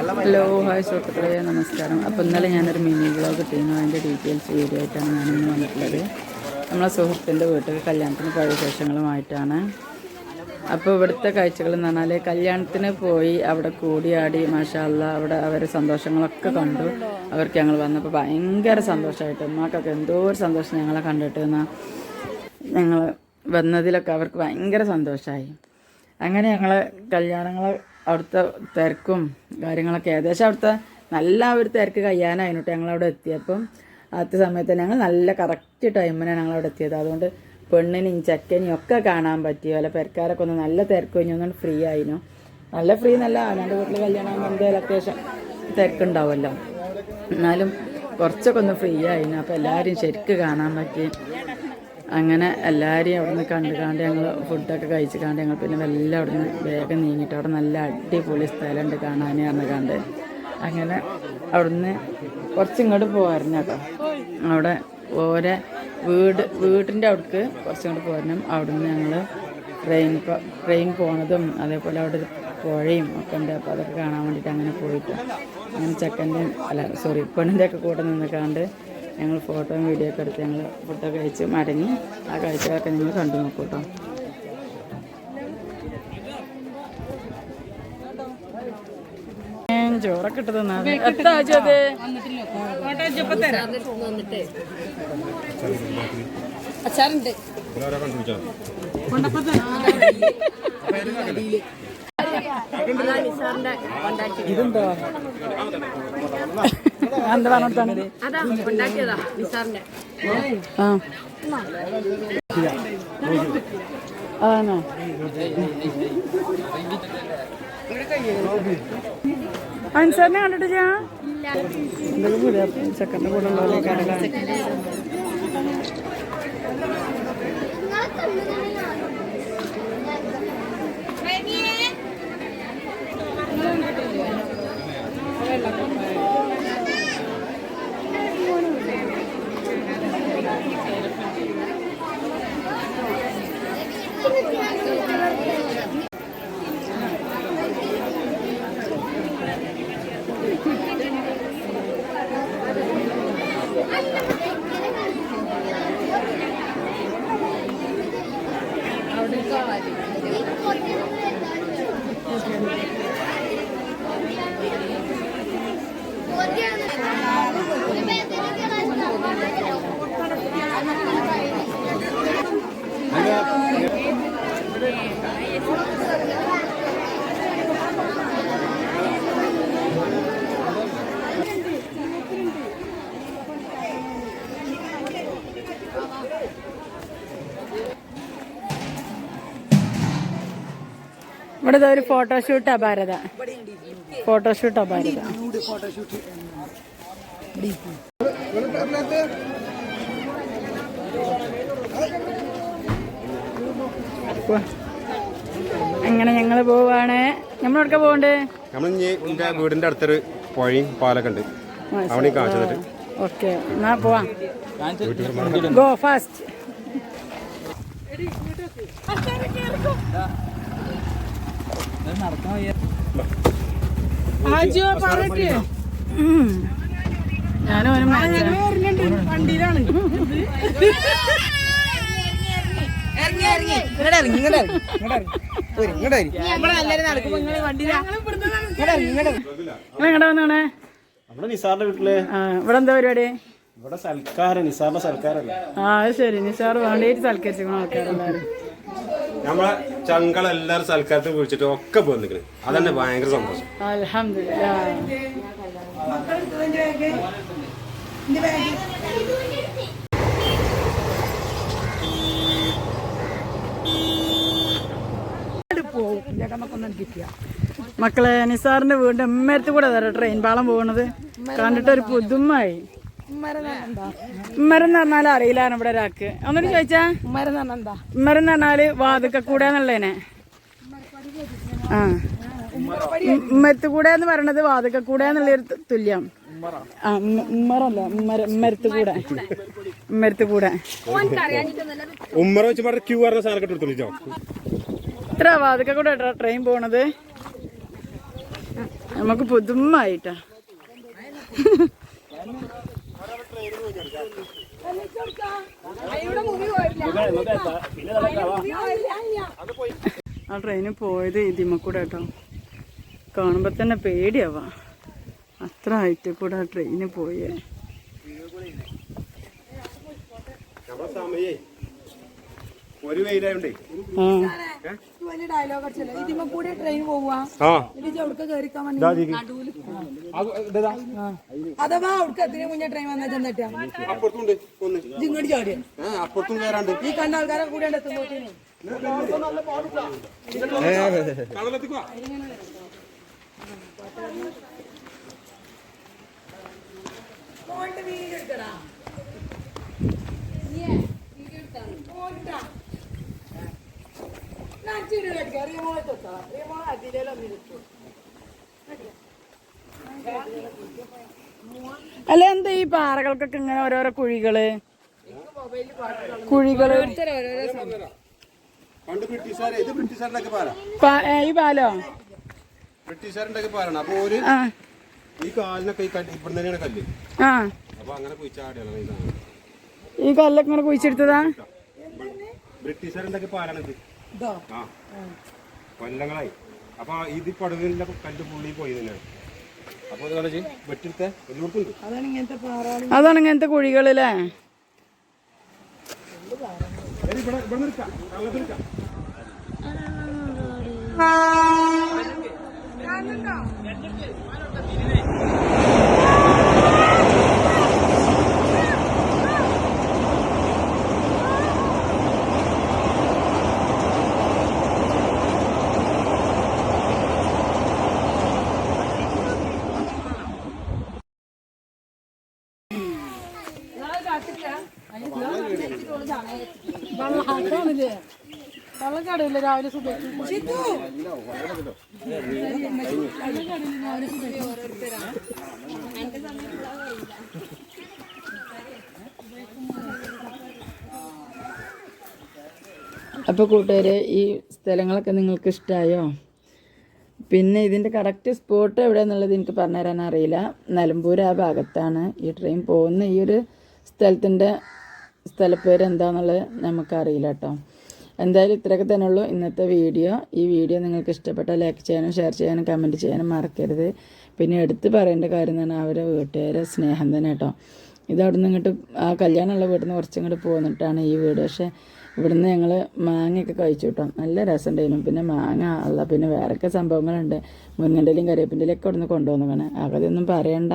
Hello hi സുഹൃത്തുക്കളെ, നമസ്കാരം. അപ്പോൾ ഇന്നലെ ഞാനൊരു മിനി വ്ളോഗ് ഇട്ടിരുന്നു. അതിൻ്റെ ഡീറ്റെയിൽസ് വീഡിയോ ആയിട്ടാണ് ഞാനിന്ന് വന്നിട്ടുള്ളത്. നമ്മളെ സുഹൃത്തിൻ്റെ വീട്ടിൽ കല്യാണത്തിന് പോയ വിശേഷങ്ങളുമായിട്ടാണ്. അപ്പോൾ ഇവിടുത്തെ കാഴ്ചകൾ എന്ന് പറഞ്ഞാൽ കല്യാണത്തിന് പോയി അവിടെ കൂടിയാടി മാഷാ അല്ലാഹ് അവിടെ അവരെ സന്തോഷങ്ങളൊക്കെ കണ്ടു. അവർക്ക് ഞങ്ങൾ വന്നപ്പോൾ ഭയങ്കര സന്തോഷമായിട്ട് ഉമ്മാക്കൊക്കെ എന്തോ ഒരു സന്തോഷം ഞങ്ങളെ കണ്ടിട്ട് ഞങ്ങൾ വന്നതിലൊക്കെ അവർക്ക് ഭയങ്കര സന്തോഷമായി. അങ്ങനെ ഞങ്ങൾ കല്യാണങ്ങൾ അവിടുത്തെ തിരക്കും കാര്യങ്ങളൊക്കെ ഏകദേശം അവിടുത്തെ നല്ല ഒരു തിരക്ക് കഴിയാനായിട്ട് ഞങ്ങളവിടെ എത്തിയപ്പം ആദ്യത്തെ സമയത്ത് ഞങ്ങൾ നല്ല കറക്റ്റ് ടൈമിനാണ് ഞങ്ങളവിടെ എത്തിയത്. അതുകൊണ്ട് പെണ്ണിനെയും ചെക്കനെയും ഒക്കെ കാണാൻ പറ്റി. അല്ല പെരക്കാരൊക്കെ ഒന്ന് നല്ല തിരക്ക് കഴിഞ്ഞൊന്നും ഫ്രീ ആയിരുന്നു. നല്ല ഫ്രീ എന്നല്ല, അവൻ്റെ വീട്ടിൽ കല്യാണം എന്തായാലും അത്യാവശ്യം തിരക്കുണ്ടാവുമല്ലോ, എന്നാലും കുറച്ചൊക്കെ ഒന്ന് ഫ്രീ ആയിരുന്നു. അപ്പോൾ എല്ലാവരെയും ശരിക്ക് കാണാൻ പറ്റി. അങ്ങനെ എല്ലാവരെയും അവിടെ നിന്ന് കണ്ട് ഞങ്ങൾ ഫുഡൊക്കെ കഴിച്ച് ഞങ്ങൾ പിന്നെ എല്ലാം അവിടെ നിന്ന് വേഗം നീങ്ങിയിട്ട് അവിടെ നല്ല അടിപൊളി സ്ഥലമുണ്ട് കാണാൻ കണ്ട് അങ്ങനെ അവിടെ നിന്ന് കുറച്ചിങ്ങോട്ട് പോരണം കേട്ടോ. അവിടെ ഓരോ വീടിൻ്റെ അവിടേക്ക് കുറച്ചിങ്ങോട്ട് പോരണം. അവിടെ നിന്ന് ഞങ്ങൾ ട്രെയിൻ പോണതും അതേപോലെ അവിടെ പുഴയും ഒക്കെ ഉണ്ട്. അപ്പോൾ അതൊക്കെ കാണാൻ വേണ്ടിയിട്ട് അങ്ങനെ പോയിട്ട് അങ്ങനെ പെണ്ണിൻ്റെ ഒക്കെ കൂടെ നിന്നിക്കാണ്ട് ഞങ്ങൾ ഫോട്ടോയും വീഡിയോ ഒക്കെ എടുത്ത് ഞങ്ങൾ ഫുഡൊക്കെ കഴിച്ച് മടങ്ങി. ആ കാഴ്ചകളൊക്കെ നിങ്ങൾ കണ്ടു നോക്കൂ കേട്ടോ. ചോറൊക്കെ ഇട്ട് തന്നത് എത്താച്ചത് അച്ചാറുണ്ട് ഇതുണ്ടോ എന്താ പറഞ്ഞിട്ടാണ് ആണോ അൻസാറിനെ കണ്ടിട്ടില്ല? എന്തൊക്കെ പുതിയ ചെക്കൻ്റെ കൂടെ ഉള്ളവരെ കടലാണ്. ഇവിടെ ഒരു ഫോട്ടോഷൂട്ടാ ഭാരത, ഫോട്ടോഷൂട്ടാ ഭാരത. അങ്ങനെ ഞങ്ങള് പോവാണ്. നമ്മളെവിടക്ക പോകണ്ടേ? നമ്മൾ വീടിന്റെ അടുത്തൊരു പുഴയും പാലൊക്കെ ഉണ്ട്, അവിടെ കാണിച്ചു. ഓക്കെ, എന്നാ പോവാം. Go fast. ഞാനും വണ്ടിയിലാണ്. എങ്ങടെ വന്നാണ്? നമ്മുടെ നിസാറിന്റെ വീട്ടില്. ഇവിടെ എന്താ പരിപാടി? ഇവിടെ സൽക്കാരം, നിസാറിന്റെ സൽക്കാരല്ലേ? ആ ശരി, നിസാർ വേണ്ടിയിട്ട് സൽക്കരിച്ചു ആൾക്കാരെല്ലാരും. നമ്മളെ ചങ്കളെല്ലാരും സൽക്കാരത്തിന് വിളിച്ചിട്ട് ഒക്കെ പോന്നിക്കണ്. അതന്നെ ഭയങ്കര സന്തോഷം. അൽഹംദുലില്ലാഹ്. മക്കളെ, നിസാറിന്റെ വീടിന്റെ ഉമ്മരത്ത് കൂടെ ട്രെയിൻ പാളം പോകുന്നത് കണ്ടിട്ടൊരു പുതുമായി. ഉമ്മരം എന്ന് പറഞ്ഞാൽ അറിയില്ലാണ് ഇവിടെ ഒരാൾക്ക്. ഒന്നുകൂടി ചോദിച്ചാ ഉമ്മരം എന്ന് പറഞ്ഞാല് വാതുക്ക കൂടെ എന്നുള്ളതിനെ. ആ, ഉമ്മരത്ത് കൂടെ എന്ന് പറയണത് വാതുക്ക കൂടെ എന്നുള്ളൊരു തുല്യം. ആ, ഉമ്മറല്ല, ഉമ്മരത്ത് കൂടെ, ഉമ്മരത്ത് കൂടെ. ഇത്ര വാതുക്ക കൂടെ ട്രെയിൻ പോണത്. നമുക്ക് പുതുമായിട്ടാ. ആ ട്രെയിന് പോയത് ഇതിമ്മ കൂടെ കേട്ടോ. കാണുമ്പോ തന്നെ പേടിയാവാ, അത്ര ഹൈറ്റ് കൂടെ ആ ട്രെയിന് പോയേ. ഒരു വെയിലായോണ്ടേ അഥവാ അവിടേക്ക് എത്ര മുന്നേ ട്രെയിൻ വന്നാൽ ചെന്നിട്ടാ ഇങ്ങോട്ട് ചാടിയ അപ്പുറത്തും കയറാണ്ട് ഈ കണ്ട ആൾക്കാരെ കൂടെ എത്തുമ്പോഴത്തേന് അല്ല എന്താ ഈ പാറകൾക്കൊക്കെ ഇങ്ങനെ ഓരോരോ കുഴികള്? പണ്ട് ബ്രിട്ടീഷുകാരെ ഇത് ബ്രിട്ടീഷുകാരുടെ പാല, ഈ പാലോ ബ്രിട്ടീഷുകാരുടെ പാലാണ്. അപ്പൊ ഒരു ഈ കാലിനൊക്കെ ഇവിടെ തന്നെയാണ് കല്ല്. അപ്പൊ അങ്ങനെ പോയി ചാടിയാണ് ഈ കല്ലൊക്കെ ഇങ്ങനെ കുഴിച്ചെടുത്തതാ. ബ്രിട്ടീഷുകാരുടെ പാലാണ് ഇത്. ആ കൊല്ലങ്ങളായി. അപ്പൊ ഇത് പടവിലെ കല്ല് പുള്ളി പോയി തന്നെയാണ്. അപ്പൊ വെട്ടിടുത്ത എല്ലാവർക്കും അതാണ് ഇങ്ങനത്തെ കുഴികളല്ലേ? ഇവിടെ നിൽക്കാം, വെള്ളത്തിൽ നിൽക്കാം. കള്ളക്കടയില്ല രാവിലെ അപ്പോൾ കൂട്ടുകാരെ, ഈ സ്ഥലങ്ങളൊക്കെ നിങ്ങൾക്ക് ഇഷ്ടമായോ? പിന്നെ ഇതിൻ്റെ കറക്റ്റ് സ്പോട്ട് എവിടെയാണെന്നുള്ളത് എനിക്ക് പറഞ്ഞുതരാൻ അറിയില്ല. നിലമ്പൂർ ആ ഭാഗത്താണ് ഈ ട്രെയിൻ പോകുന്ന. ഈ ഒരു സ്ഥലത്തിൻ്റെ സ്ഥലപ്പേര് എന്താണെന്നുള്ളത് നമുക്കറിയില്ല കേട്ടോ. എന്തായാലും ഇത്രയൊക്കെ തന്നെ ഉള്ളൂ ഇന്നത്തെ വീഡിയോ. ഈ വീഡിയോ നിങ്ങൾക്ക് ഇഷ്ടപ്പെട്ടാൽ ലൈക്ക് ചെയ്യാനും ഷെയർ ചെയ്യാനും കമൻറ്റ് ചെയ്യാനും മറക്കരുത്. പിന്നെ എടുത്ത് പറയേണ്ട കാര്യം എന്ന് പറഞ്ഞാൽ അവരെ വീട്ടുകാരെ സ്നേഹം തന്നെ കേട്ടോ. ഇത് അവിടെ നിന്ന് ഇങ്ങോട്ട് ആ കല്യാണമുള്ള വീട്ടിൽ നിന്ന് കുറച്ചിങ്ങോട്ട് പോന്നിട്ടാണ് ഈ വീട്. പക്ഷേ ഇവിടുന്ന് ഞങ്ങൾ മാങ്ങയൊക്കെ കഴിച്ചു കേട്ടോ. നല്ല രസമുണ്ടായിരുന്നു. പിന്നെ മാങ്ങ അല്ല, പിന്നെ വേറെയൊക്കെ സംഭവങ്ങളുണ്ട്. മുരിങ്ങൻ്റെലും കരിവേപ്പിൻ്റെലും ഒക്കെ ഇവിടുന്ന് കൊണ്ടുവന്നിങ്ങനെ. അതൊന്നും പറയണ്ട.